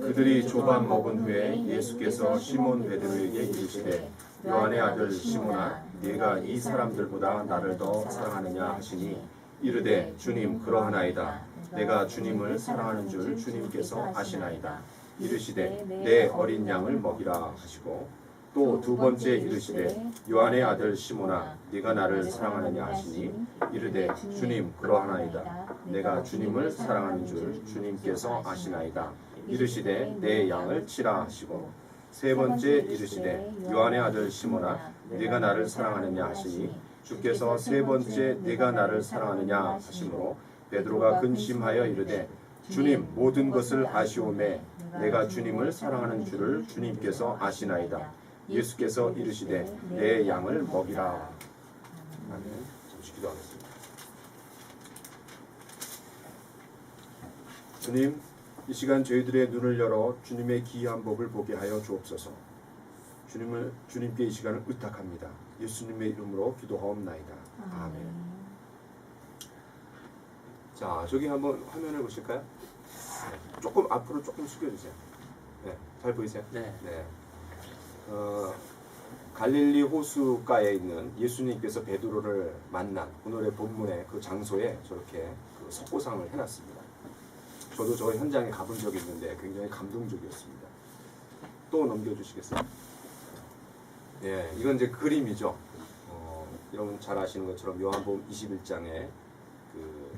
그들이 조반 먹은 후에 예수께서 시몬 베드로에게 이르시되 요한의 아들 시몬아 네가 이 사람들보다 나를 더 사랑하느냐 하시니 이르되 주님 그러하나이다. 내가 주님을 사랑하는 줄 주님께서 아시나이다. 이르시되 내 어린 양을 먹이라 하시고 또 두 번째 이르시되 요한의 아들 시몬아 네가 나를 사랑하느냐 하시니 이르되 주님 그러하나이다. 내가 주님을 사랑하는 줄 주님께서 아시나이다. 이르시되 내 양을 치라 하시고 세 번째 이르시되 요한의 아들 시몬아 네가 나를 사랑하느냐 하시니 주께서 세 번째 네가 나를 사랑하느냐 하시므로 베드로가 근심하여 이르되 주님 모든 것을 아시오매 내가 주님을 사랑하는 줄을 주님께서 아시나이다. 예수께서 이르시되 내 양을 먹이라. 아멘. 잠시 기도하겠습니다. 주님, 이 시간 저희들의 눈을 열어 주님의 기이한 법을 보게 하여 주옵소서. 주님께 이 시간을 의탁합니다. 예수님의 이름으로 기도하옵나이다. 아멘. 자, 저기 한번 화면을 보실까요? 네. 조금 앞으로 조금 숙여주세요. 네, 잘 보이세요? 네. 네. 갈릴리 호수가에 있는 예수님께서 베드로를 만난 오늘의 본문의 그 장소에 저렇게 그 석고상을 해놨습니다. 저도 저 현장에 가본 적이 있는데 굉장히 감동적이었습니다. 또 넘겨주시겠어요? 예, 이건 이제 그림이죠. 여러분 잘 아시는 것처럼 요한복음 21장에 그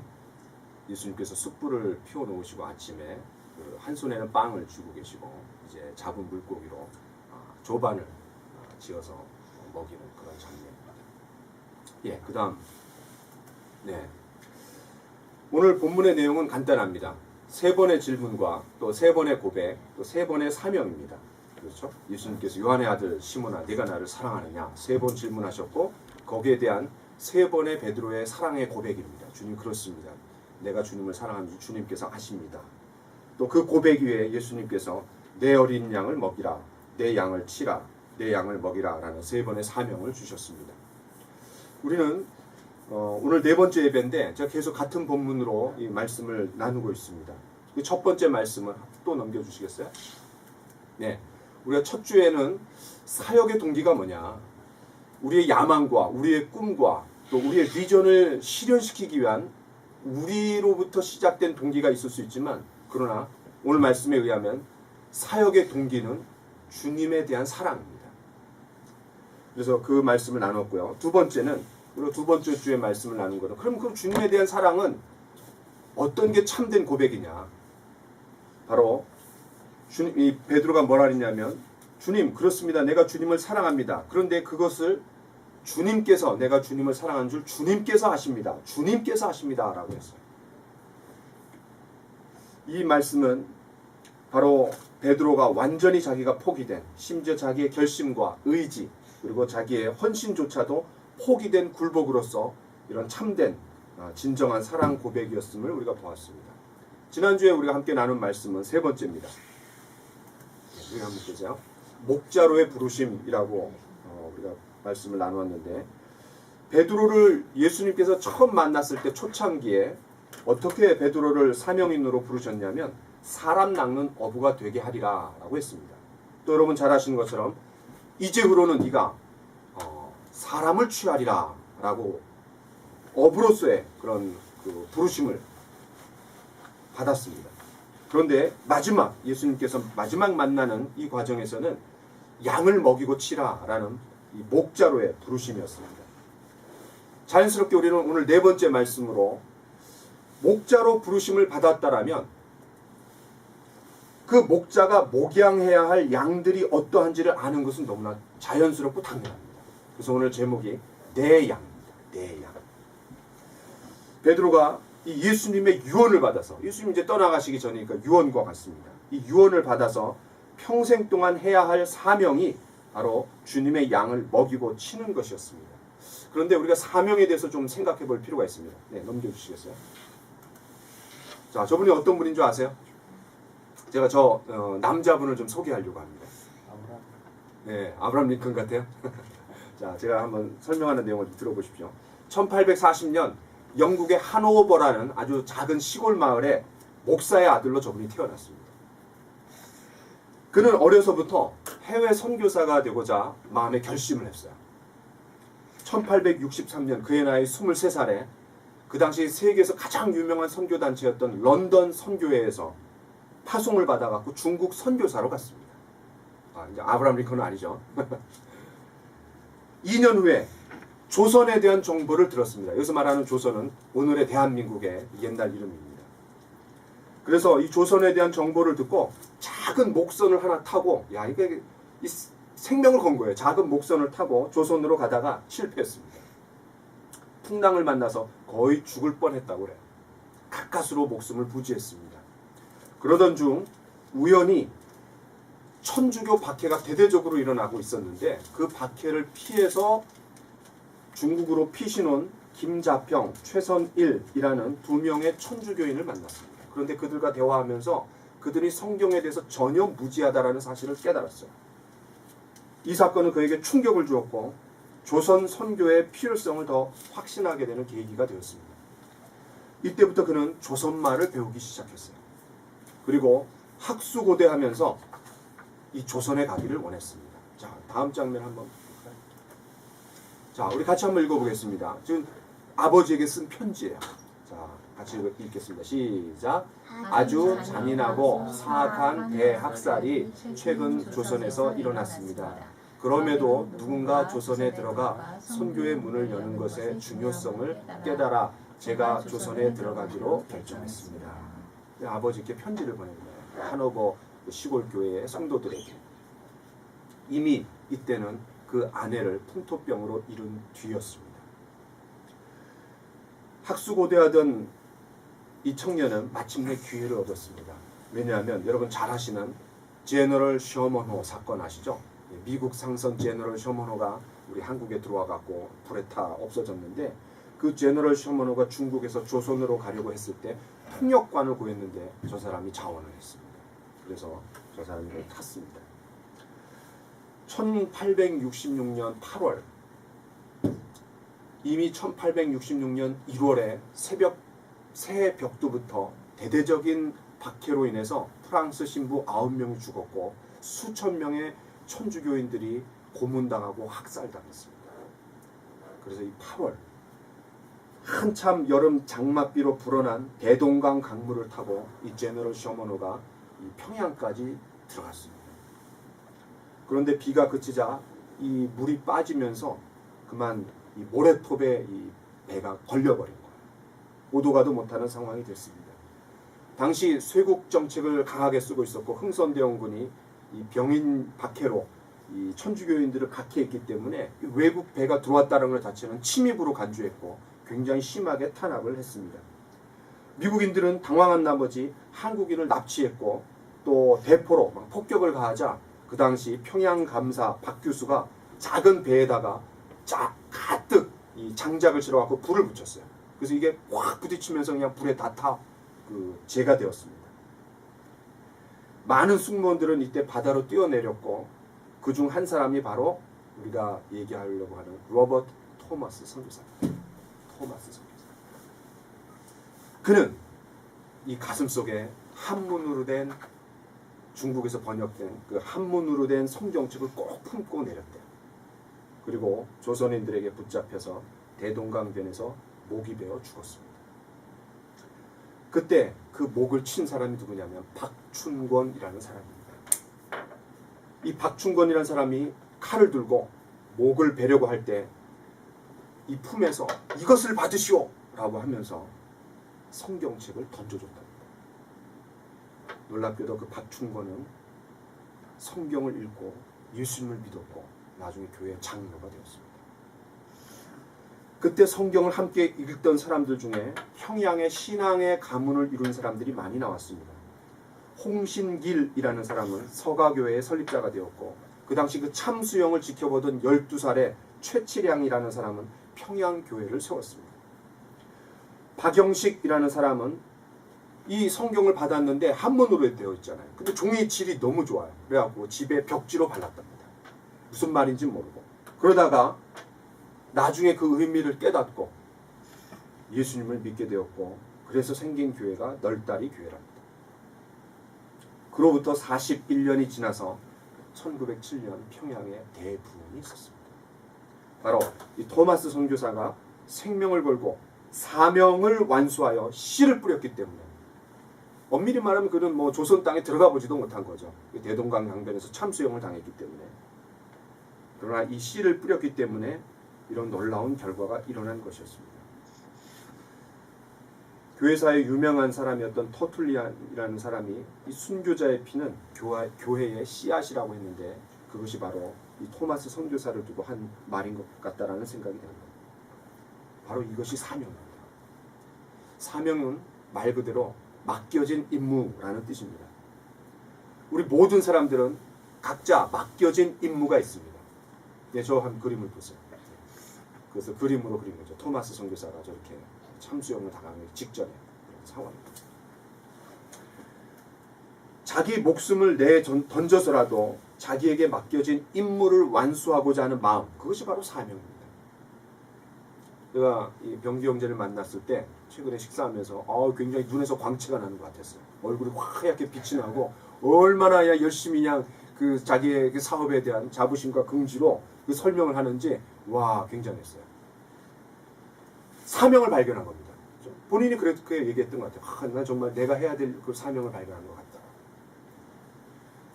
예수님께서 숯불을 피워 놓으시고 아침에 그 한 손에는 빵을 쥐고 계시고 이제 잡은 물고기로 조반을 지어서 먹이는 그런 장면입니다. 예, 그 다음 네, 오늘 본문의 내용은 간단합니다. 세 번의 질문과 또 세 번의 고백, 또 세 번의 사명입니다. 그렇죠? 예수님께서 요한의 아들 시몬아 네가 나를 사랑하느냐 세 번 질문하셨고 거기에 대한 세 번의 베드로의 사랑의 고백입니다. 주님 그렇습니다. 내가 주님을 사랑하는 줄 주님께서 아십니다. 또 그 고백 위에 예수님께서 내 어린 양을 먹이라, 내 양을 치라, 내 양을 먹이라 라는 세 번의 사명을 주셨습니다. 우리는 오늘 네 번째 예배인데 제가 계속 같은 본문으로 이 말씀을 나누고 있습니다. 첫 번째 말씀을 또 넘겨주시겠어요? 네, 우리가 첫 주에는 사역의 동기가 뭐냐, 우리의 야망과 우리의 꿈과 또 우리의 비전을 실현시키기 위한 우리로부터 시작된 동기가 있을 수 있지만 그러나 오늘 말씀에 의하면 사역의 동기는 주님에 대한 사랑입니다. 그래서 그 말씀을 나눴고요. 두 번째는 그리고 두 번째 주에 말씀을 나눈 거는 그럼 주님에 대한 사랑은 어떤 게 참된 고백이냐? 바로 이 베드로가 뭐라 했냐면 주님 그렇습니다. 내가 주님을 사랑합니다. 그런데 그것을 주님께서 내가 주님을 사랑하는 줄 주님께서 하십니다. 주님께서 하십니다. 라고 했어요. 이 말씀은 바로 베드로가 완전히 자기가 포기된 심지어 자기의 결심과 의지 그리고 자기의 헌신조차도 포기된 굴복으로서 이런 참된 진정한 사랑 고백이었음을 우리가 보았습니다. 지난주에 우리가 함께 나눈 말씀은 세 번째입니다. 우리 한번 보세요. 목자로의 부르심이라고 우리가 말씀을 나누었는데 베드로를 예수님께서 처음 만났을 때 초창기에 어떻게 베드로를 사명인으로 부르셨냐면 사람 낚는 어부가 되게 하리라 라고 했습니다. 또 여러분 잘 아시는 것처럼 이제후로는 네가 사람을 취하리라 라고 어부로서의 그런 그 부르심을 받았습니다. 그런데 마지막 예수님께서 마지막 만나는 이 과정에서는 양을 먹이고 치라 라는 이 목자로의 부르심이었습니다. 자연스럽게 우리는 오늘 네 번째 말씀으로 목자로 부르심을 받았다라면 그 목자가 목양해야 할 양들이 어떠한지를 아는 것은 너무나 자연스럽고 당연합니다. 그래서 오늘 제목이 내 양입니다. 내 양. 베드로가 이 예수님의 유언을 받아서 예수님 이제 떠나가시기 전이니까 유언과 같습니다. 이 유언을 받아서 평생 동안 해야 할 사명이 바로 주님의 양을 먹이고 치는 것이었습니다. 그런데 우리가 사명에 대해서 좀 생각해 볼 필요가 있습니다. 네, 넘겨주시겠어요? 자, 저분이 어떤 분인 줄 아세요? 제가 저 남자분을 좀 소개하려고 합니다. 네, 아브라함 링컨 같아요. 자, 제가 한번 설명하는 내용을 들어보십시오. 1840년 영국의 하노버라는 아주 작은 시골 마을에 목사의 아들로 저분이 태어났습니다. 그는 어려서부터 해외 선교사가 되고자 마음에 결심을 했어요. 1863년 그의 나이 23살에 그 당시 세계에서 가장 유명한 선교단체였던 런던 선교회에서 파송을 받아갖고 중국 선교사로 갔습니다. 이제 아브라함 링컨은 아니죠. 2년 후에 조선에 대한 정보를 들었습니다. 여기서 말하는 조선은 오늘의 대한민국의 옛날 이름입니다. 그래서 이 조선에 대한 정보를 듣고 작은 목선을 하나 타고, 이게 생명을 건 거예요. 작은 목선을 타고 조선으로 가다가 실패했습니다. 풍랑을 만나서 거의 죽을 뻔했다고 그래요. 가까스로 목숨을 부지했습니다. 그러던 중 우연히 천주교 박해가 대대적으로 일어나고 있었는데 그 박해를 피해서 중국으로 피신온 김자평, 최선일이라는 두 명의 천주교인을 만났습니다. 그런데 그들과 대화하면서 그들이 성경에 대해서 전혀 무지하다라는 사실을 깨달았어요. 이 사건은 그에게 충격을 주었고 조선 선교의 필요성을 더 확신하게 되는 계기가 되었습니다. 이때부터 그는 조선말을 배우기 시작했어요. 그리고 학수고대하면서 이 조선에 가기를 원했습니다. 자, 다음 장면 한번 볼까요? 자, 우리 같이 한번 읽어보겠습니다. 지금 아버지에게 쓴 편지예요. 자, 같이 읽겠습니다. 시작. 아주 잔인하고 사악한 대학살이 최근 조선에서 일어났습니다. 그럼에도 누군가 조선에 들어가 선교의 문을 여는 것의 중요성을 깨달아 제가 조선에 들어가기로 결정했습니다. 아버지께 편지를 보냅니다. 하노버 시골교회의 성도들에게. 이미 이때는 그 아내를 풍토병으로 잃은 뒤였습니다. 학수고대하던 이 청년은 마침내 기회를 얻었습니다. 왜냐하면 여러분 잘 아시는 제너럴 셔먼호 사건 아시죠? 미국 상선 제너럴 셔먼호가 우리 한국에 들어와 갖고 불에 타 없어졌는데, 그 제너럴 셔먼호가 중국에서 조선으로 가려고 했을 때 통역관을 구했는데 저 사람이 자원을 했습니다. 그래서 저 사람이 이걸 탔습니다. 1866년 8월, 이미 1866년 1월에 새해 벽두부터 대대적인 박해로 인해서 프랑스 신부 9명이 죽었고 수천 명의 천주교인들이 고문당하고 학살당했습니다. 그래서 이 8월, 한참 여름 장맛비로 불어난 대동강 강물을 타고 이 제너럴 셔먼호가 이 평양까지 들어갔습니다. 그런데 비가 그치자 이 물이 빠지면서 그만 이 모래톱에 이 배가 걸려버린 거예요. 오도가도 못하는 상황이 됐습니다. 당시 쇄국 정책을 강하게 쓰고 있었고 흥선대원군이 이 병인 박해로 이 천주교인들을 각해했기 때문에 외국 배가 들어왔다는 것 자체는 침입으로 간주했고 굉장히 심하게 탄압을 했습니다. 미국인들은 당황한 나머지 한국인을 납치했고 또 대포로 폭격을 가하자 그 당시 평양감사 박 교수가 작은 배에다가 가득 이 장작을 실어갖고 불을 붙였어요. 그래서 이게 확 부딪히면서 그냥 불에 다 재가 되었습니다. 많은 승무원들은 이때 바다로 뛰어내렸고 그중 한 사람이 바로 우리가 얘기하려고 하는 로버트 토마스 선교사입니다. 토마스 선교사. 그는 이 가슴속에 한문으로 된, 중국에서 번역된 그 한문으로 된 성경책을 꼭 품고 내렸대요. 그리고 조선인들에게 붙잡혀서 대동강변에서 목이 베어 죽었습니다. 그때 그 목을 친 사람이 누구냐면 박춘권이라는 사람입니다. 이 박춘권이라는 사람이 칼을 들고 목을 베려고 할 때 이 품에서 이것을 받으시오 라고 하면서 성경책을 던져줬답니다. 놀랍게도 그 박춘권은 성경을 읽고 예수님을 믿었고 나중에 교회 장로가 되었습니다. 그때 성경을 함께 읽던 사람들 중에 평양의 신앙의 가문을 이룬 사람들이 많이 나왔습니다. 홍신길이라는 사람은 서가교회의 설립자가 되었고 그 당시 그 참수영을 지켜보던 12살의 최치량이라는 사람은 평양교회를 세웠습니다. 박영식이라는 사람은 이 성경을 받았는데 한문으로 되어 있잖아요. 근데 종이 질이 너무 좋아요. 그래갖고 집에 벽지로 발랐답니다. 무슨 말인지 모르고. 그러다가 나중에 그 의미를 깨닫고 예수님을 믿게 되었고 그래서 생긴 교회가 널다리 교회랍니다. 그로부터 41년이 지나서 1907년 평양에 대부흥이 있었습니다. 바로 이 토마스 선교사가 생명을 걸고 사명을 완수하여 씨를 뿌렸기 때문에, 엄밀히 말하면 그는 뭐 조선 땅에 들어가 보지도 못한 거죠. 대동강 강변에서 참수형을 당했기 때문에. 그러나 이 씨를 뿌렸기 때문에 이런 놀라운 결과가 일어난 것이었습니다. 교회사의 유명한 사람이었던 터툴리안이라는 사람이 이 순교자의 피는 교회의 씨앗이라고 했는데, 그것이 바로 이 토마스 선교사를 두고 한 말인 것 같다라는 생각이 듭니다. 바로 이것이 사명입니다. 사명은 말 그대로 맡겨진 임무라는 뜻입니다. 우리 모든 사람들은 각자 맡겨진 임무가 있습니다. 네, 저 한 그림을 보세요. 그래서 그림으로 그린 거죠. 토마스 선교사가 저렇게 참수형을 당하기 직전에 그런 상황입니다. 자기 목숨을 던져서라도 자기에게 맡겨진 임무를 완수하고자 하는 마음, 그것이 바로 사명입니다. 제가 이 병기 형제를 만났을 때 최근에 식사하면서 굉장히 눈에서 광채가 나는 것 같았어요. 얼굴이 하얗게 빛이 나고 얼마나 열심히 그냥 그 자기의 그 사업에 대한 자부심과 긍지로 그 설명을 하는지 와 굉장했어요. 사명을 발견한 겁니다. 본인이 그렇게 얘기했던 것 같아요. 난 정말 내가 해야 될 그 사명을 발견한 것 같다.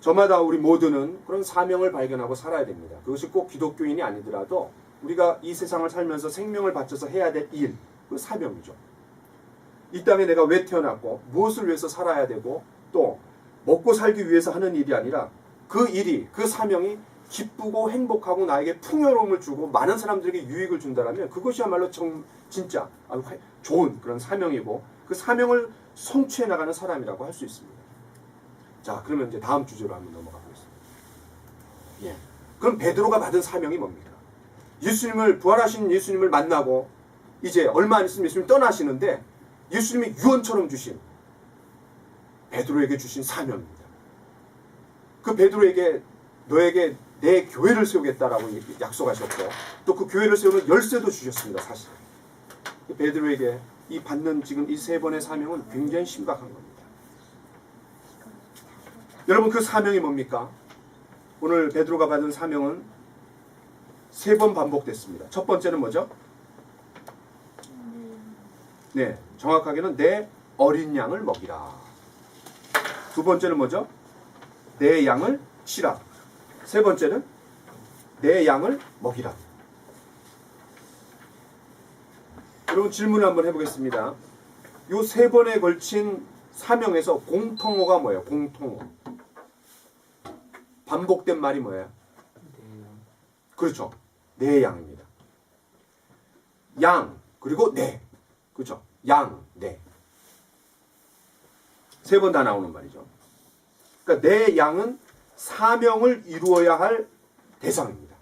저마다 우리 모두는 그런 사명을 발견하고 살아야 됩니다. 그것이 꼭 기독교인이 아니더라도 우리가 이 세상을 살면서 생명을 바쳐서 해야 될 일, 그 사명이죠. 이 땅에 내가 왜 태어났고 무엇을 위해서 살아야 되고 또 먹고 살기 위해서 하는 일이 아니라 그 일이, 그 사명이 기쁘고 행복하고 나에게 풍요로움을 주고 많은 사람들에게 유익을 준다면 그것이야말로 진짜 아주 좋은 그런 사명이고 그 사명을 성취해 나가는 사람이라고 할 수 있습니다. 자, 그러면 이제 다음 주제로 한번 넘어가 보겠습니다. 예. 그럼 베드로가 받은 사명이 뭡니까? 부활하신 예수님을 만나고 이제 얼마 안 있으면 예수님이 떠나시는데 예수님이 유언처럼 주신 베드로에게 주신 사명입니다. 그 베드로에게 너에게 내 교회를 세우겠다라고 약속하셨고 또 그 교회를 세우는 열쇠도 주셨습니다. 사실 베드로에게 이 받는 지금 이 세 번의 사명은 굉장히 심각한 겁니다. 여러분 그 사명이 뭡니까? 오늘 베드로가 받은 사명은 세 번 반복됐습니다. 첫 번째는 뭐죠? 네, 정확하게는 내 어린 양을 먹이라. 두 번째는 뭐죠? 내 양을 치라. 세 번째는 내 양을 먹이라. 여러분 질문을 한번 해보겠습니다. 이 세 번에 걸친 사명에서 공통어가 뭐예요? 공통어. 반복된 말이 뭐예요? 그렇죠. 내 양입니다. 양 그리고 내. 그렇죠. 양, 내. 세 번 다 나오는 말이죠. 그러니까 내 양은 사명을 이루어야 할 대상입니다.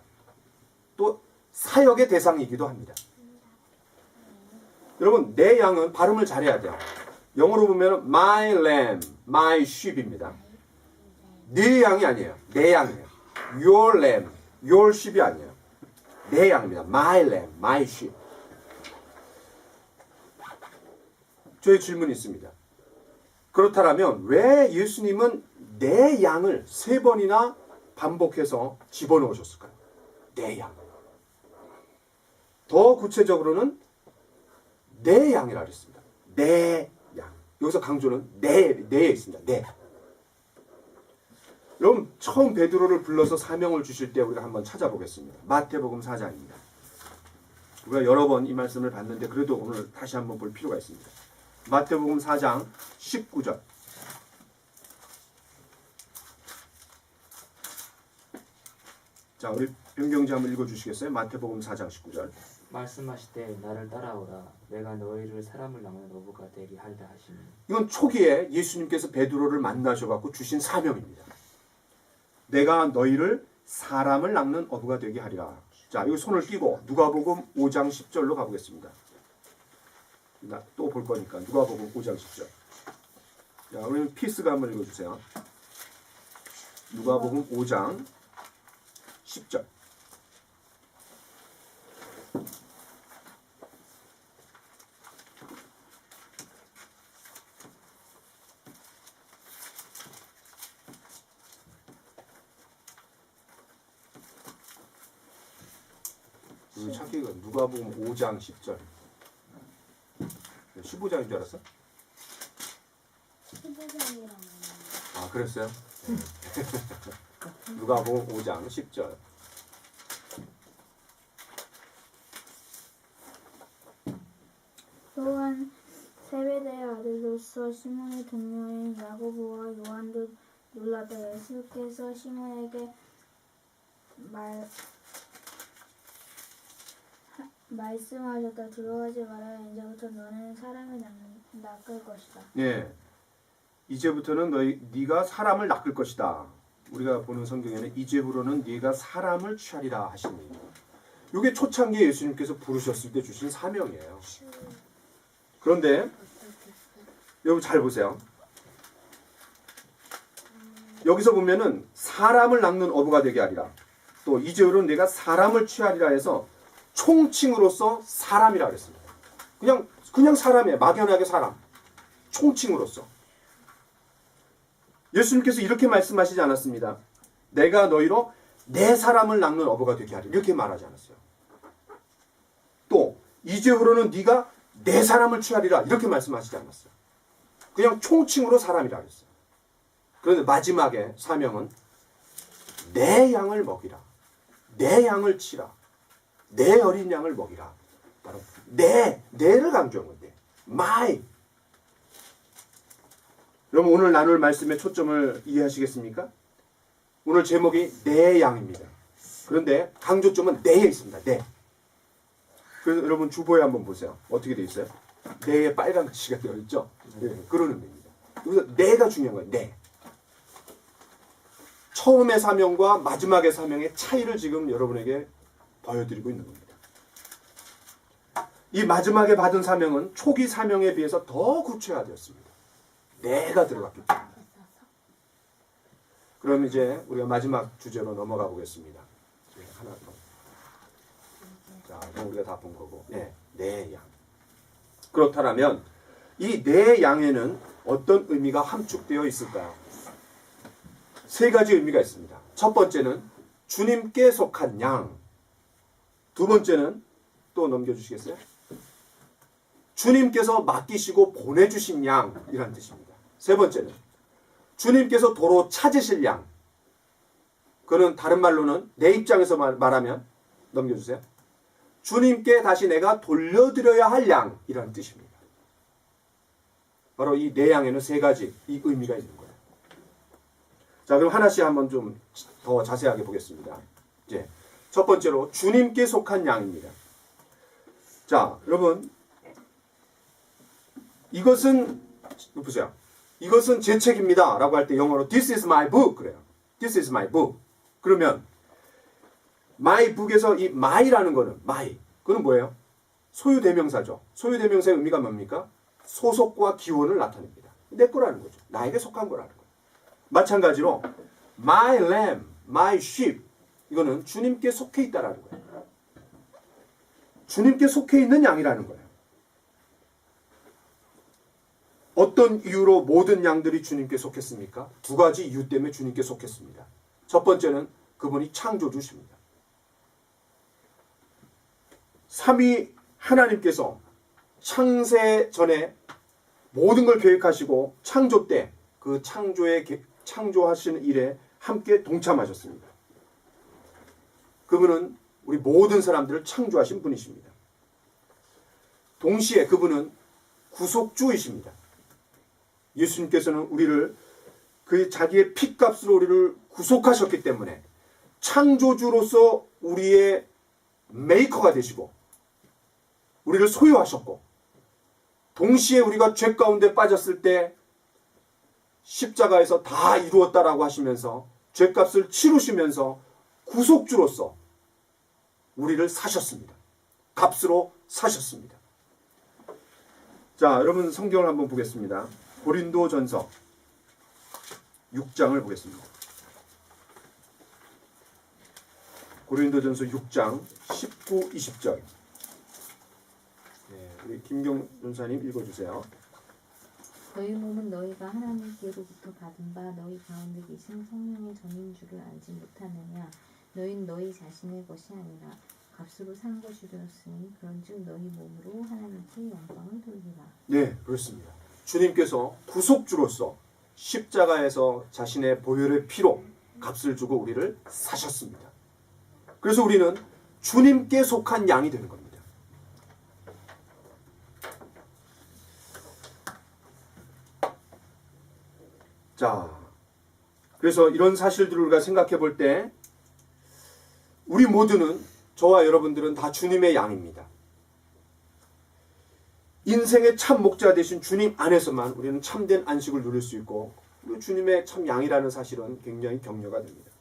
또 사역의 대상이기도 합니다. 여러분 내 양은 발음을 잘해야 돼요. 영어로 보면 my lamb, my sheep입니다. 네 양이 아니에요. 내 양이에요. your lamb, your sheep이 아니에요. 내 양입니다. my lamb, my sheep. 저희 질문이 있습니다. 그렇다면 왜 예수님은 내 양을 세 번이나 반복해서 집어넣으셨을까요? 내 양. 더 구체적으로는 내 양이라 그랬습니다. 내 양. 여기서 강조는 내에 있습니다. 내. 여러분 처음 베드로를 불러서 사명을 주실 때 우리가 한번 찾아보겠습니다. 마태복음 4장입니다. 우리가 여러 번 이 말씀을 봤는데 그래도 오늘 다시 한번 볼 필요가 있습니다. 마태복음 4장 19절. 자, 우리 변경자 한번 읽어주시겠어요? 마태복음 4장 19절. 말씀하시되 나를 따라오라 내가 너희를 사람을 낳는 어부가 되게 하리라 하시니. 이건 초기에 예수님께서 베드로를 만나셔갖고 주신 사명입니다. 내가 너희를 사람을 낚는 어부가 되게 하리라. 자, 여기 손을 끼고 누가복음 5장 10절로 가보겠습니다. 또 볼 거니까 누가복음 5장 10절. 자, 우리 피스가 한번 읽어주세요. 누가복음 5장 10절. 찾기가 누가복음 5장 10절. 15장인 줄 알았어? 15장이랑 아, 그랬어요? 누가복음 5장 10절. 또한 세베대의 아들로서 시몬의 동료인 야고보와 요한도 놀랐다. 예수께서 시몬에게 말씀하셨다. 두려워하지 말아라. 이제부터 너는 사람을 낚을 것이다. 예. 이제부터는 네가 사람을 낚을 것이다. 우리가 보는 성경에는 이제부로는 네가 사람을 취하리라 하십니다. 이게 초창기에 예수님께서 부르셨을 때 주신 사명이에요. 그런데 여러분 잘 보세요. 여기서 보면은 사람을 낚는 어부가 되게 하리라. 또 이제부로는 네가 사람을 취하리라 해서 총칭으로서 사람이라 그랬습니다. 그냥 사람이에요. 막연하게 사람. 총칭으로서. 예수님께서 이렇게 말씀하시지 않았습니다. 내가 너희로 내 사람을 낚는 어부가 되게 하리라. 이렇게 말하지 않았어요. 또 이제부로는 네가 내 사람을 취하리라. 이렇게 말씀하시지 않았어요. 그냥 총칭으로 사람이라 그랬어요. 그런데 마지막에 사명은 내 양을 먹이라. 내 양을 치라. 내 어린 양을 먹이라. 바로 내를 강조한 건데. my. 여러분 오늘 나눌 말씀의 초점을 이해하시겠습니까? 오늘 제목이 내 양입니다. 그런데 강조점은 내에 있습니다. 내. 그래서 여러분 주보에 한번 보세요. 어떻게 되어 있어요? 내에 빨간 글씨가 되어 있죠? 네, 그런 의미입니다. 여기서 내가 중요한 거예요. 내. 처음의 사명과 마지막의 사명의 차이를 지금 여러분에게 보여드리고 있는 겁니다. 이 마지막에 받은 사명은 초기 사명에 비해서 더 구체화되었습니다. 내가 들어갔기 때문에. 그럼 이제 우리가 마지막 주제로 넘어가 보겠습니다. 하나 더. 자, 이건 우리가 다 본 거고. 네, 내 양. 그렇다면 이 내 양에는 어떤 의미가 함축되어 있을까요? 세 가지 의미가 있습니다. 첫 번째는 주님께 속한 양. 두 번째는 또 넘겨주시겠어요? 주님께서 맡기시고 보내주신 양이라는 뜻입니다. 세 번째는 주님께서 도로 찾으실 양. 그는 다른 말로는 내 입장에서 말하면 넘겨주세요. 주님께 다시 내가 돌려드려야 할 양이라는 뜻입니다. 바로 이 내 양에는 세 가지 이 의미가 있는 거예요. 자, 그럼 하나씩 한번 좀 더 자세하게 보겠습니다. 이제 첫 번째로 주님께 속한 양입니다. 자, 여러분 이것은 보세요. 이것은 제 책입니다. 라고 할 때 영어로 This is my book 그래요. This is my book. 그러면 my book에서 이 my라는 거는 my. 그건 뭐예요? 소유대명사죠. 소유대명사의 의미가 뭡니까? 소속과 기원을 나타냅니다. 내 거라는 거죠. 나에게 속한 거라는 거예요. 마찬가지로 my lamb, my sheep 이거는 주님께 속해 있다라는 거예요. 주님께 속해 있는 양이라는 거예요. 어떤 이유로 모든 양들이 주님께 속했습니까? 두 가지 이유 때문에 주님께 속했습니다. 첫 번째는 그분이 창조주십니다. 삼위 하나님께서 창세 전에 모든 걸 계획하시고 창조 때 그 창조하시는 일에 함께 동참하셨습니다. 그분은 우리 모든 사람들을 창조하신 분이십니다. 동시에 그분은 구속주이십니다. 예수님께서는 우리를 그 자기의 피값으로 우리를 구속하셨기 때문에 창조주로서 우리의 메이커가 되시고 우리를 소유하셨고 동시에 우리가 죄 가운데 빠졌을 때 십자가에서 다 이루었다라고 하시면서 죄값을 치르시면서 구속주로서 우리를 사셨습니다. 값으로 사셨습니다. 자, 여러분 성경을 한번 보겠습니다. 고린도전서 6장을 보겠습니다. 고린도전서 6장 19, 20절. 네, 우리 김경 전사님 읽어주세요. 너희 몸은 너희가 하나님께로부터 받은 바 너희 가운데 계신 성령의 전인 줄을 알지 못하느냐. 너희는 너희 자신의 것이 아니라 값으로 산 것이 되었으니 그런즉 너희 몸으로 하나님께 영광을 돌리라. 네, 그렇습니다. 주님께서 구속주로서 십자가에서 자신의 보혈의 피로 값을 주고 우리를 사셨습니다. 그래서 우리는 주님께 속한 양이 되는 겁니다. 자, 그래서 이런 사실들을 우리가 생각해 볼 때 우리 모두는, 저와 여러분들은 다 주님의 양입니다. 인생의 참 목자 되신 주님 안에서만 우리는 참된 안식을 누릴 수 있고, 주님의 참 양이라는 사실은 굉장히 격려가 됩니다.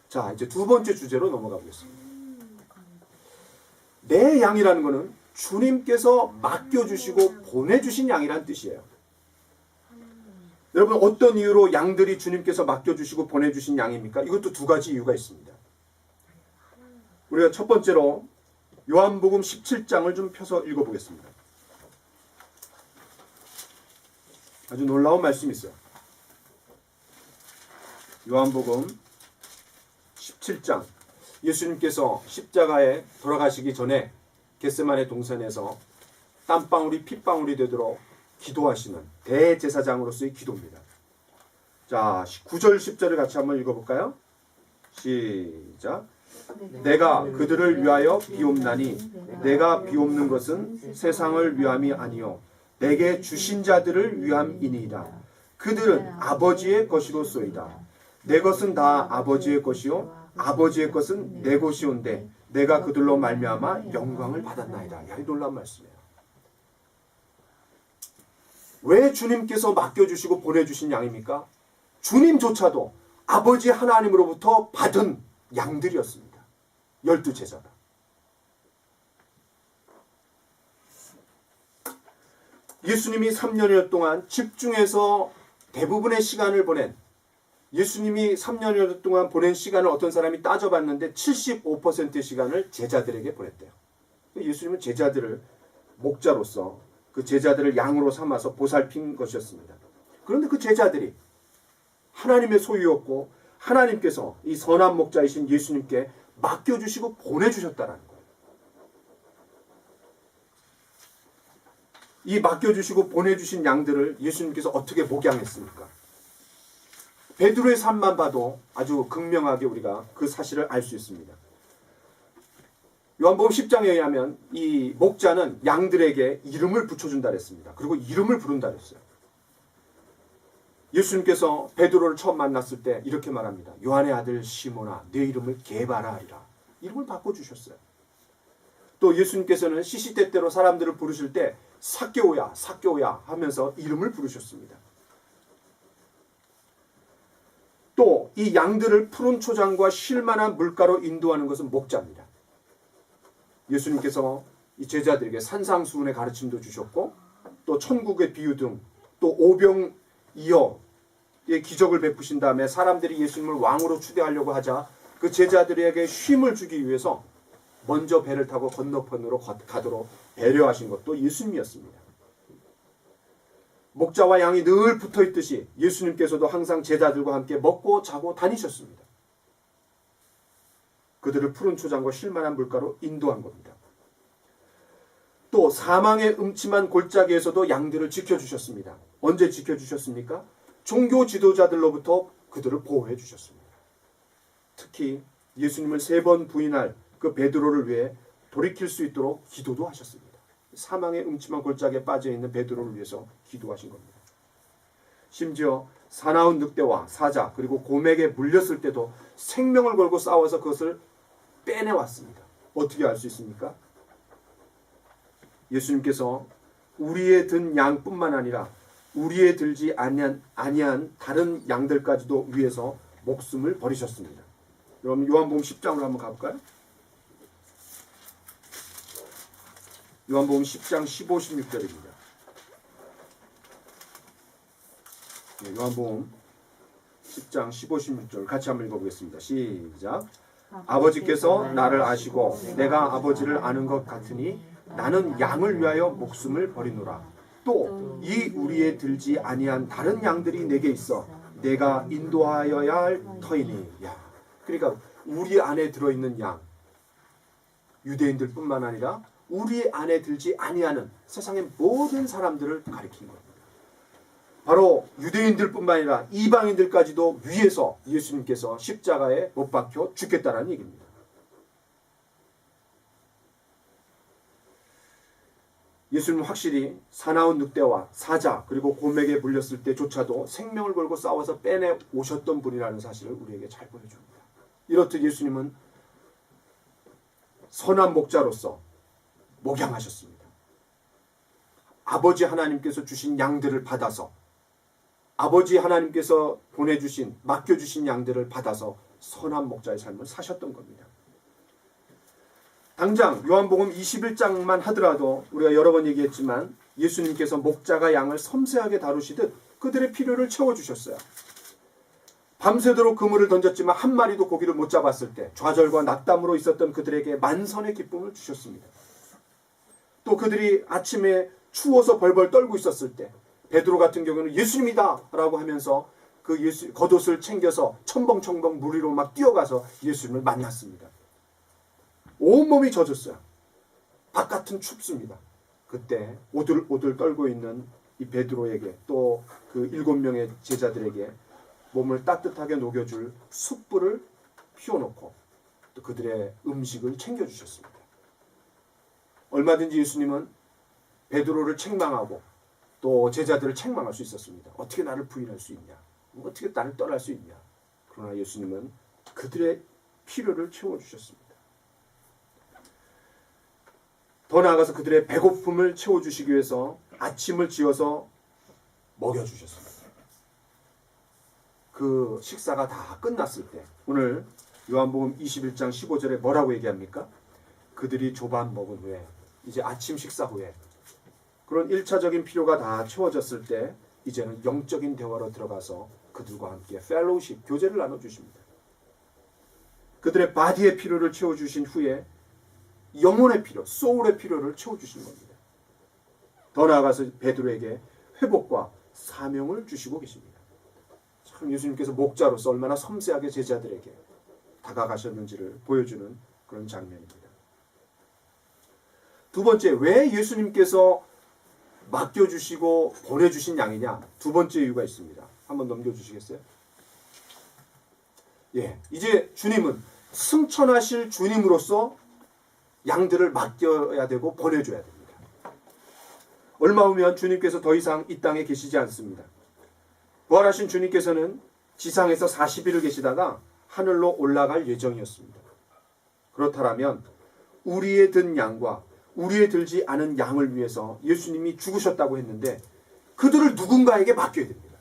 자, 이제 두 번째 주제로 넘어가 보겠습니다. 내 양이라는 것은 주님께서 맡겨주시고 보내주신 양이란 뜻이에요. 여러분, 어떤 이유로 양들이 주님께서 맡겨주시고 보내주신 양입니까? 이것도 두 가지 이유가 있습니다. 우리가 첫 번째로 요한복음 17장을 좀 펴서 읽어보겠습니다. 아주 놀라운 말씀이 있어요. 요한복음 17장, 예수님께서 십자가에 돌아가시기 전에 겟세마네 동산에서 땀방울이 핏방울이 되도록 기도하시는 대제사장으로서의 기도입니다. 자, 9절 10절을 같이 한번 읽어볼까요? 시작. 내가 그들을 위하여 비옵나니 내가 비옵는 것은 세상을 위함이 아니요 내게 주신 자들을 위함이니이다. 그들은 아버지의 것이로소이다. 내 것은 다 아버지의 것이요 아버지의 것은 내 것이온데 내가 그들로 말미암아 영광을 받았나이다. 야, 이 놀라운 말씀이에요. 왜 주님께서 맡겨주시고 보내주신 양입니까? 주님조차도 아버지 하나님으로부터 받은 양들이었습니다. 12제자가. 예수님이 3년여 동안 집중해서 대부분의 시간을 보낸, 예수님이 3년여 동안 보낸 시간을 어떤 사람이 따져봤는데 75%의 시간을 제자들에게 보냈대요. 예수님은 제자들을 목자로서 그 제자들을 양으로 삼아서 보살핀 것이었습니다. 그런데 그 제자들이 하나님의 소유였고 하나님께서 이 선한 목자이신 예수님께 맡겨주시고 보내주셨다는 거예요. 이 맡겨주시고 보내주신 양들을 예수님께서 어떻게 목양했습니까? 베드로의 삶만 봐도 아주 극명하게 우리가 그 사실을 알 수 있습니다. 요한복음 10장에 의하면 이 목자는 양들에게 이름을 붙여준다 그랬습니다. 그리고 이름을 부른다 그랬어요. 예수님께서 베드로를 처음 만났을 때 이렇게 말합니다. 요한의 아들 시몬아, 내 이름을 게바라 하리라. 이름을 바꿔주셨어요. 또 예수님께서는 시시때때로 사람들을 부르실 때 삭개오야, 삭개오야 하면서 이름을 부르셨습니다. 또 이 양들을 푸른 초장과 쉴만한 물가로 인도하는 것은 목자입니다. 예수님께서 이 제자들에게 산상수훈의 가르침도 주셨고 또 천국의 비유 등 또 오병이어의 기적을 베푸신 다음에 사람들이 예수님을 왕으로 추대하려고 하자 그 제자들에게 쉼을 주기 위해서 먼저 배를 타고 건너편으로 가도록 배려하신 것도 예수님이었습니다. 목자와 양이 늘 붙어있듯이 예수님께서도 항상 제자들과 함께 먹고 자고 다니셨습니다. 그들을 푸른 초장과 쉴만한 물가로 인도한 겁니다. 또 사망의 음침한 골짜기에서도 양들을 지켜주셨습니다. 언제 지켜주셨습니까? 종교 지도자들로부터 그들을 보호해 주셨습니다. 특히 예수님을 3번 부인할 그 베드로를 위해 돌이킬 수 있도록 기도도 하셨습니다. 사망의 음침한 골짜기에 빠져있는 베드로를 위해서 기도하신 겁니다. 심지어 사나운 늑대와 사자 그리고 곰에게 물렸을 때도 생명을 걸고 싸워서 그것을 빼내왔습니다. 어떻게 알 수 있습니까? 예수님께서 우리의 든 양뿐만 아니라 우리의 들지 아니한 다른 양들까지도 위해서 목숨을 버리셨습니다. 그럼 요한복음 10장으로 한번 가볼까요? 요한복음 10장 15, 16절입니다. 요한복음 10장 15, 16절 같이 한번 읽어보겠습니다. 시작. 아버지께서 나를 아시고 내가 아버지를 아는 것 같으니 나는 양을 위하여 목숨을 버리노라. 또 이 우리의 들지 아니한 다른 양들이 내게 있어 내가 인도하여야 할 터이니. 야, 그러니까 우리 안에 들어있는 양, 유대인들뿐만 아니라 우리 안에 들지 아니하는 세상의 모든 사람들을 가리킨 겁니다. 바로 유대인들뿐만 아니라 이방인들까지도 위해서 예수님께서 십자가에 못 박혀 죽겠다는 얘기입니다. 예수님은 확실히 사나운 늑대와 사자 그리고 곰에게 물렸을 때조차도 생명을 걸고 싸워서 빼내 오셨던 분이라는 사실을 우리에게 잘 보여줍니다. 이렇듯 예수님은 선한 목자로서 목양하셨습니다. 아버지 하나님께서 주신 양들을 받아서 아버지 하나님께서 보내주신 맡겨주신 양들을 받아서 선한 목자의 삶을 사셨던 겁니다. 당장 요한복음 21장만 하더라도 우리가 여러 번 얘기했지만 예수님께서 목자가 양을 섬세하게 다루시듯 그들의 필요를 채워주셨어요. 밤새도록 그물을 던졌지만 한 마리도 고기를 못 잡았을 때 좌절과 낙담으로 있었던 그들에게 만선의 기쁨을 주셨습니다. 또 그들이 아침에 추워서 벌벌 떨고 있었을 때 베드로 같은 경우는 예수님이다 라고 하면서 그 겉옷을 챙겨서 첨벙첨벙 물 위로 막 뛰어가서 예수님을 만났습니다. 온몸이 젖었어요. 바깥은 춥습니다. 그때 오들오들 떨고 있는 이 베드로에게 또 그 7명의 제자들에게 몸을 따뜻하게 녹여줄 숯불을 피워놓고 또 그들의 음식을 챙겨주셨습니다. 얼마든지 예수님은 베드로를 책망하고 또 제자들을 책망할 수 있었습니다. 어떻게 나를 부인할 수 있냐? 어떻게 나를 떠날 수 있냐? 그러나 예수님은 그들의 필요를 채워주셨습니다. 더 나아가서 그들의 배고픔을 채워주시기 위해서 아침을 지어서 먹여주셨습니다. 그 식사가 다 끝났을 때 오늘 요한복음 21장 15절에 뭐라고 얘기합니까? 그들이 조반 먹은 후에 이제 아침 식사 후에 그런 1차적인 필요가 다 채워졌을 때 이제는 영적인 대화로 들어가서 그들과 함께 펠로우십, 교제를 나눠주십니다. 그들의 바디의 필요를 채워주신 후에 영혼의 필요, 소울의 필요를 채워주시는 겁니다. 더 나아가서 베드로에게 회복과 사명을 주시고 계십니다. 참 예수님께서 목자로서 얼마나 섬세하게 제자들에게 다가가셨는지를 보여주는 그런 장면입니다. 두 번째, 왜 예수님께서 맡겨주시고 보내주신 양이냐? 두 번째 이유가 있습니다. 한번 넘겨주시겠어요? 예, 이제 주님은 승천하실 주님으로서 양들을 맡겨야 되고 보내줘야 됩니다. 얼마 후면 주님께서 더 이상 이 땅에 계시지 않습니다. 부활하신 주님께서는 지상에서 40일을 계시다가 하늘로 올라갈 예정이었습니다. 그렇다면 우리의 든 양과 우리의 들지 않은 양을 위해서 예수님이 죽으셨다고 했는데 그들을 누군가에게 맡겨야 됩니다.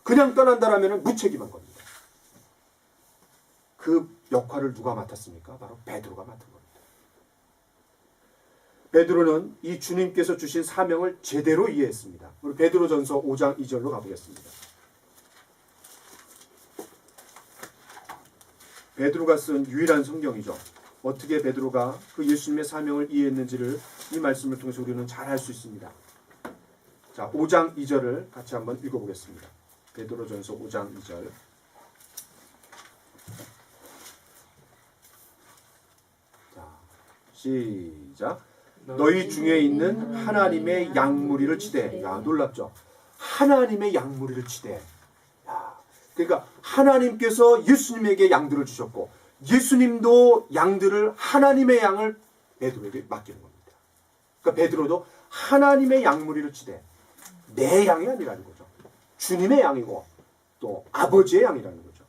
그냥 떠난다라면 무책임한 겁니다. 그 역할을 누가 맡았습니까? 바로 베드로가 맡은 겁니다. 베드로는 이 주님께서 주신 사명을 제대로 이해했습니다. 우리 베드로전서 5장 2절로 가보겠습니다. 베드로가 쓴 유일한 성경이죠. 어떻게 베드로가 그 예수님의 사명을 이해했는지를 이 말씀을 통해서 우리는 잘 알 수 있습니다. 자, 5장 2절을 같이 한번 읽어보겠습니다. 베드로전서 5장 2절. 자, 시작. 너희 중에 있는 하나님의 양무리를 치되. 야, 놀랍죠? 하나님의 양무리를 치되. 야, 그러니까 하나님께서 예수님에게 양들을 주셨고 예수님도 양들을 하나님의 양을 베드로에게 맡기는 겁니다. 그러니까 베드로도 하나님의 양무리를 치되 내 양이 아니라는 거죠. 주님의 양이고 또 아버지의 양이라는 거죠.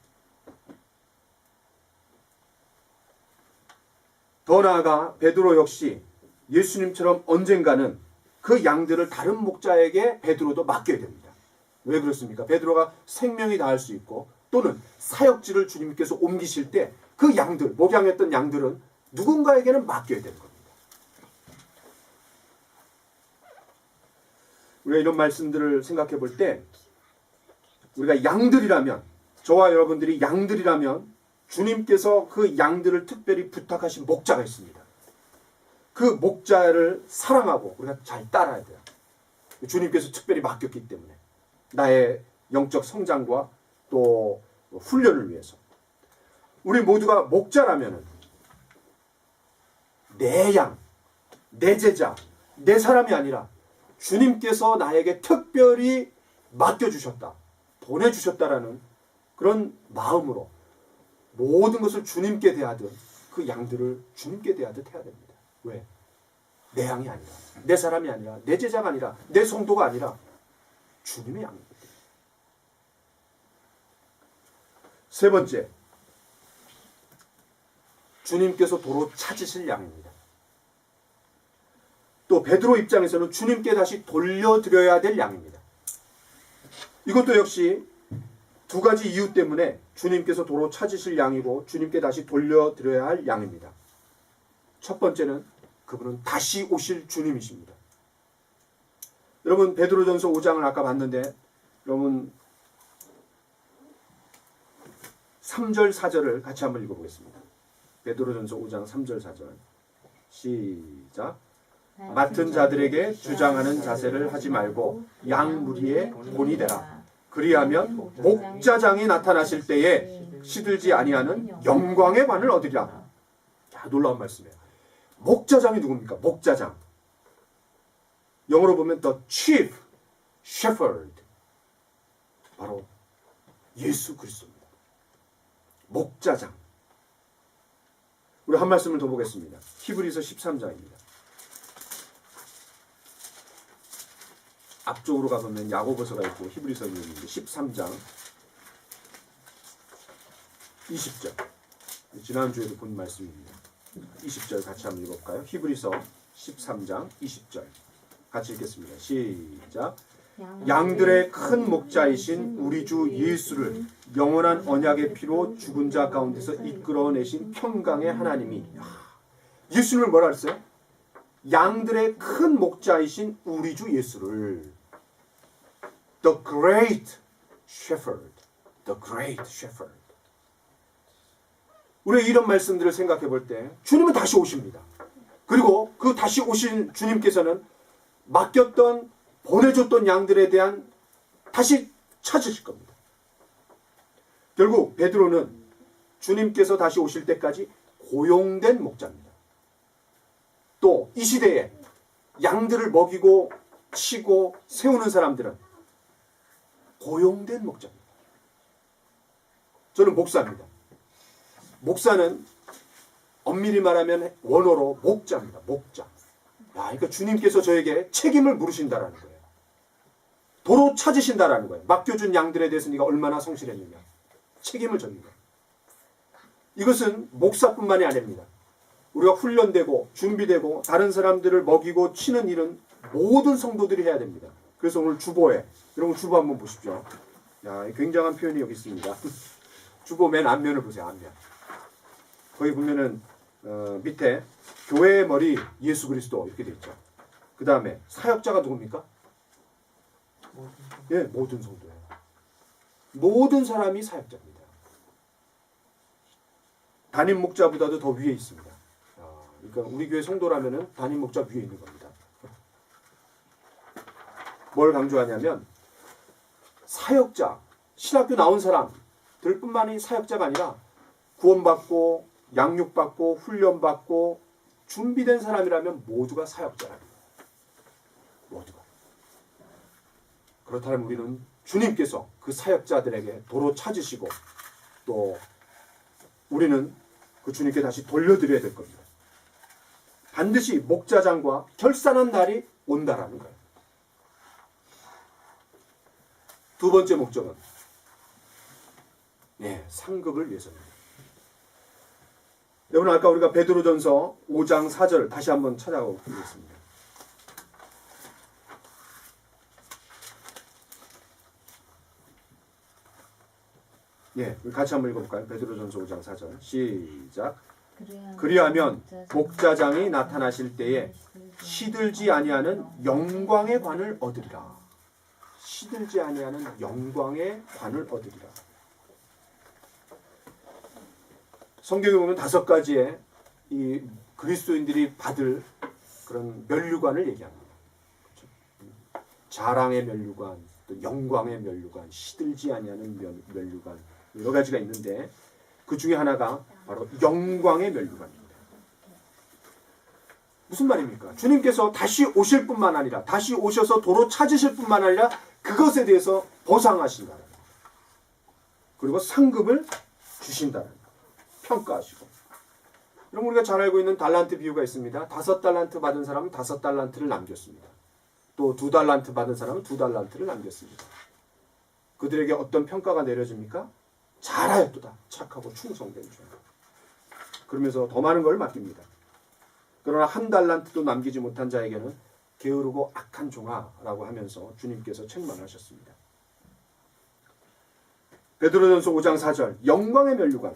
더 나아가 베드로 역시 예수님처럼 언젠가는 그 양들을 다른 목자에게 베드로도 맡겨야 됩니다. 왜 그렇습니까? 베드로가 생명이 다할 수 있고 또는 사역지를 주님께서 옮기실 때 그 양들, 목양했던 양들은 누군가에게는 맡겨야 되는 겁니다. 우리가 이런 말씀들을 생각해 볼 때 우리가 양들이라면, 저와 여러분들이 양들이라면 주님께서 그 양들을 특별히 부탁하신 목자가 있습니다. 그 목자를 사랑하고 우리가 잘 따라야 돼요. 주님께서 특별히 맡겼기 때문에 나의 영적 성장과 또 훈련을 위해서 우리 모두가 목자라면은 내 양, 내 제자, 내 사람이 아니라 주님께서 나에게 특별히 맡겨주셨다, 보내주셨다라는 그런 마음으로 모든 것을 주님께 대하듯 그 양들을 주님께 대하듯 해야 됩니다. 왜? 내 양이 아니라, 내 사람이 아니라, 내 제자가 아니라, 내 성도가 아니라 주님의 양입니다. 세 번째, 주님께서 도로 찾으실 양입니다. 또 베드로 입장에서는 주님께 다시 돌려드려야 될 양입니다. 이것도 역시 두 가지 이유 때문에 주님께서 도로 찾으실 양이고 주님께 다시 돌려드려야 할 양입니다. 첫 번째는 그분은 다시 오실 주님이십니다. 여러분 베드로전서 5장을 아까 봤는데 여러분 3절 4절을 같이 한번 읽어보겠습니다. 베드로전서 5장 3절 4절 시작. 맡은 자들에게 주장하는 자세를 하지 말고 양 무리의 본이 되라. 그리하면 목자장이 나타나실 때에 시들지 아니하는 영광의 관을 얻으리라. 자, 놀라운 말씀이에요. 목자장이 누굽니까? 목자장. 영어로 보면 the chief shepherd. 바로 예수 그리스도입니다. 목자장. 우리 한 말씀을 더 보겠습니다. 히브리서 13장입니다. 앞쪽으로 가보면 야고보서가 있고 히브리서가 있는데 13장 20절. 지난주에도 본 말씀입니다. 20절 같이 한번 읽어볼까요? 히브리서 13장 20절 같이 읽겠습니다. 시작. 양들의 큰 목자이신 우리 주 예수를 영원한 언약의 피로 죽은 자 가운데서 이끌어내신 평강의 하나님이, 예수님을 뭐라 그랬어요? 양들의 큰 목자이신 우리 주 예수를 The Great Shepherd, The Great Shepherd. 우리가 이런 말씀들을 생각해 볼 때 주님은 다시 오십니다. 그리고 그 다시 오신 주님께서는 맡겼던, 보내줬던 양들에 대한 다시 찾으실 겁니다. 결국 베드로는 주님께서 다시 오실 때까지 고용된 목자입니다. 또 이 시대에 양들을 먹이고 치고 세우는 사람들은 고용된 목자입니다. 저는 목사입니다. 목사는 엄밀히 말하면 원어로 목자입니다. 목자. 그러니까 주님께서 저에게 책임을 물으신다라는 거예요. 도로 찾으신다라는 거예요. 맡겨준 양들에 대해서 네가 얼마나 성실했느냐. 책임을 져는 거예요. 이것은 목사뿐만이 아닙니다. 우리가 훈련되고 준비되고 다른 사람들을 먹이고 치는 일은 모든 성도들이 해야 됩니다. 그래서 오늘 주보에, 여러분 주보 한번 보십시오. 야, 굉장한 표현이 여기 있습니다. 주보 맨 앞면을 보세요. 앞면. 거기 보면은 밑에 교회의 머리 예수 그리스도 이렇게 돼 있죠. 그 다음에 사역자가 누굽니까? 예, 모든 성도예요. 모든 사람이 사역자입니다. 담임 목자보다도 더 위에 있습니다. 그러니까 우리 교회 성도라면은 담임 목자 위에 있는 겁니다. 뭘 강조하냐면 사역자, 신학교 나온 사람들 뿐만이 사역자가 아니라 구원받고 양육받고 훈련받고 준비된 사람이라면 모두가 사역자랍니다. 모두가. 그렇다면 우리는 주님께서 그 사역자들에게 도로 찾으시고 또 우리는 그 주님께 다시 돌려드려야 될 겁니다. 반드시 목자장과 결산한 날이 온다라는 거예요. 두 번째 목적은 상급을 위해서입니다. 여러분 아까 우리가 베드로전서 5장 4절 다시 한번 찾아보겠습니다. 같이 한번 읽어볼까요? 베드로전서 5장 4절 시작. 그리하면 목자장이 나타나실 때에 시들지 아니하는 영광의 관을 얻으리라. 시들지 아니하는 영광의 관을 얻으리라. 성경에 보면 5가지의 이 그리스도인들이 받을 그런 면류관을 얘기합니다. 그렇죠? 자랑의 면류관, 또 영광의 면류관, 시들지 아니하는 면류관, 여러 가지가 있는데 그 중에 하나가 바로 영광의 면류관입니다. 무슨 말입니까? 주님께서 다시 오실 뿐만 아니라 다시 오셔서 도로 찾으실 뿐만 아니라 그것에 대해서 보상하신다는 거. 그리고 상급을 주신다는 거. 평가하시고. 여러분 우리가 잘 알고 있는 달란트 비유가 있습니다. 5달란트 받은 사람은 5달란트를 남겼습니다. 또 2달란트 받은 사람은 2달란트를 남겼습니다. 그들에게 어떤 평가가 내려집니까? 잘하였도다. 착하고 충성된 종. 그러면서 더 많은 걸 맡깁니다. 그러나 1달란트도 남기지 못한 자에게는 게으르고 악한 종아라고 하면서 주님께서 책망하셨습니다. 베드로전서 5장 4절 영광의 면류관.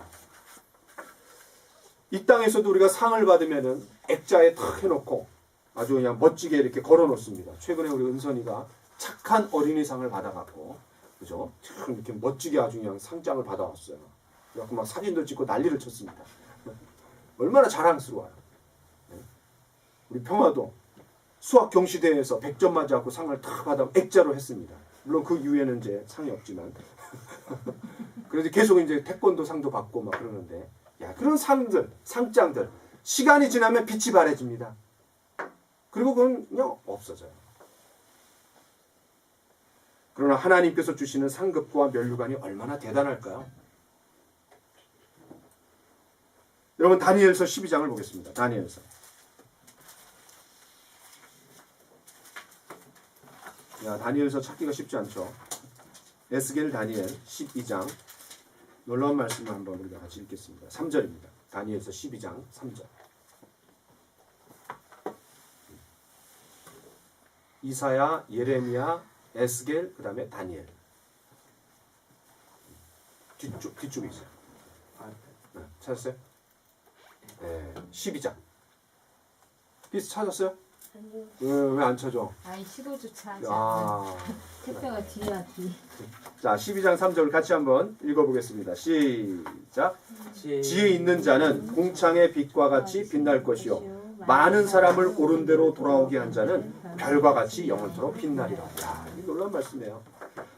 이 땅에서도 우리가 상을 받으면은 액자에 탁 해놓고 아주 그냥 멋지게 이렇게 걸어놓습니다. 최근에 우리 은선이가 착한 어린이상을 받아갖고 그죠? 참 이렇게 멋지게 아주 그냥 상장을 받아왔어요. 그래갖고 막 사진도 찍고 난리를 쳤습니다. 얼마나 자랑스러워요. 우리 평화도 수학 경시대회에서 100점 맞아갖고 상을 탁 받아 액자로 했습니다. 물론 그 이후에는 이제 상이 없지만 그래도 계속 이제 태권도 상도 받고 막 그러는데 야 그런 상들, 상장들 시간이 지나면 빛이 바래집니다. 그리고 그건 그냥 없어져요. 그러나 하나님께서 주시는 상급과 면류관이 얼마나 대단할까요? 여러분 다니엘서 12장을 보겠습니다. 다니엘서. 야, 다니엘서 찾기가 쉽지 않죠. 에스겔 다니엘 12장 놀라운 말씀을 한번 우리가 같이 읽겠습니다. 3절입니다. 다니엘서 12장 3절. 이사야, 예레미야, 에스겔, 그 다음에 다니엘. 뒤쪽에 있어요. 네, 찾았어요? 네, 12장. 비스 찾았어요? 왜 안 찾아? 아이 시도조차 하지 아, 않는 택배가 뒤야 뒤. 자, 12장 3절 같이 한번 읽어보겠습니다. 시작. 지혜 있는 자는 공창의 빛과 같이 빛날 것이요 많은 사람을 옳은 대로 돌아오게 한 자는 별과 같이 영원토록 빛나리라. 야, 이 놀라운 말씀이에요.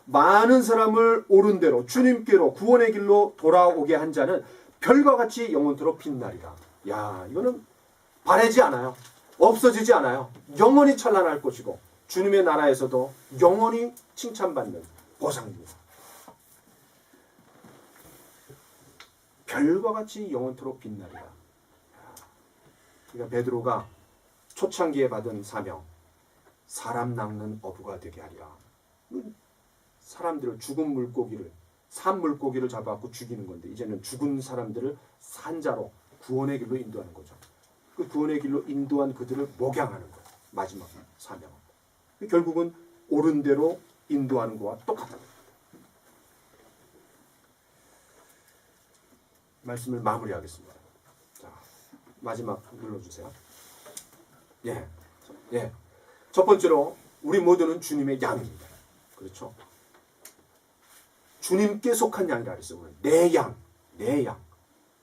많은 사람을 옳은 대로 주님께로 구원의 길로 돌아오게 한 자는 별과 같이 영원토록 빛나리라. 야, 이거는 바래지 않아요. 없어지지 않아요. 영원히 찬란할 것이고 주님의 나라에서도 영원히 칭찬받는 보상입니다. 별과 같이 영원토록 빛나리라. 그러니까 베드로가 초창기에 받은 사명, 사람 낚는 어부가 되게 하리라. 사람들을 죽은 물고기를, 산 물고기를 잡아갖고 죽이는 건데 이제는 죽은 사람들을 산자로 구원의 길로 인도하는 거죠. 그 구원의 길로 인도한 그들을 목양하는 거예요. 마지막 사명은. 결국은 옳은 대로 인도하는 것과 똑같다. 말씀을 마무리하겠습니다. 자, 마지막 눌러주세요. 예. 첫 번째로 우리 모두는 주님의 양입니다. 그렇죠? 주님께 속한 양이라 그랬어요. 내 양.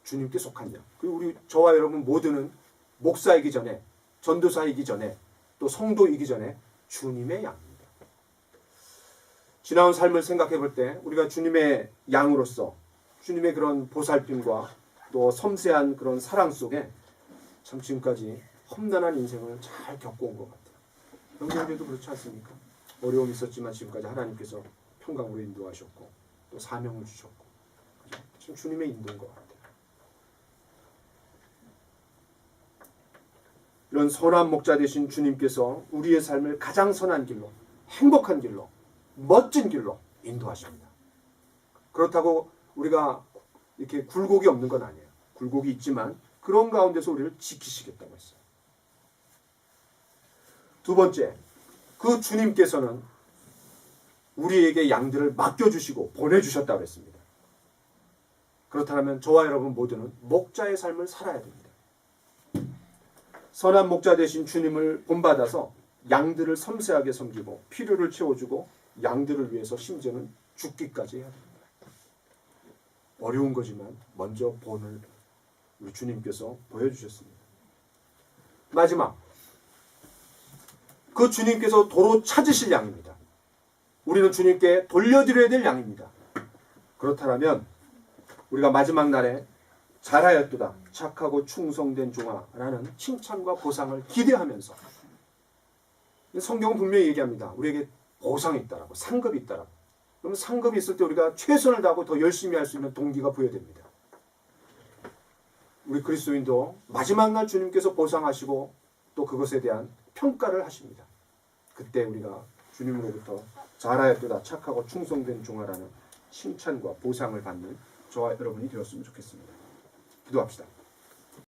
주님께 속한 양. 그리고 우리 저와 여러분 모두는 목사이기 전에, 전도사이기 전에, 또 성도이기 전에 주님의 양입니다. 지나온 삶을 생각해 볼 때 우리가 주님의 양으로서 주님의 그런 보살핌과 또 섬세한 그런 사랑 속에 참 지금까지 험난한 인생을 잘 겪어온 것 같아요. 형제들도 그렇지 않습니까? 어려움이 있었지만 지금까지 하나님께서 평강으로 인도하셨고 또 사명을 주셨고 참 주님의 인도인 것 같아요. 이런 선한 목자 되신 주님께서 우리의 삶을 가장 선한 길로, 행복한 길로, 멋진 길로 인도하십니다. 그렇다고 우리가 이렇게 굴곡이 없는 건 아니에요. 굴곡이 있지만 그런 가운데서 우리를 지키시겠다고 했어요. 두 번째, 그 주님께서는 우리에게 양들을 맡겨주시고 보내주셨다고 했습니다. 그렇다면 저와 여러분 모두는 목자의 삶을 살아야 됩니다. 선한 목자 되신 주님을 본받아서 양들을 섬세하게 섬기고 필요를 채워주고 양들을 위해서 심지어는 죽기까지 해야 됩니다. 어려운 거지만 먼저 본을 우리 주님께서 보여주셨습니다. 마지막, 그 주님께서 도로 찾으실 양입니다. 우리는 주님께 돌려드려야 될 양입니다. 그렇다면 우리가 마지막 날에 잘하였도다 착하고 충성된 종아라는 칭찬과 보상을 기대하면서 성경은 분명히 얘기합니다. 우리에게 보상이 있다라고, 상급이 있다라고. 그러면 상급이 있을 때 우리가 최선을 다하고 더 열심히 할 수 있는 동기가 부여됩니다. 우리 그리스도인도 마지막 날 주님께서 보상하시고 또 그것에 대한 평가를 하십니다. 그때 우리가 주님으로부터 잘하였도다 착하고 충성된 종아라는 칭찬과 보상을 받는 저와 여러분이 되었으면 좋겠습니다. 기도합시다.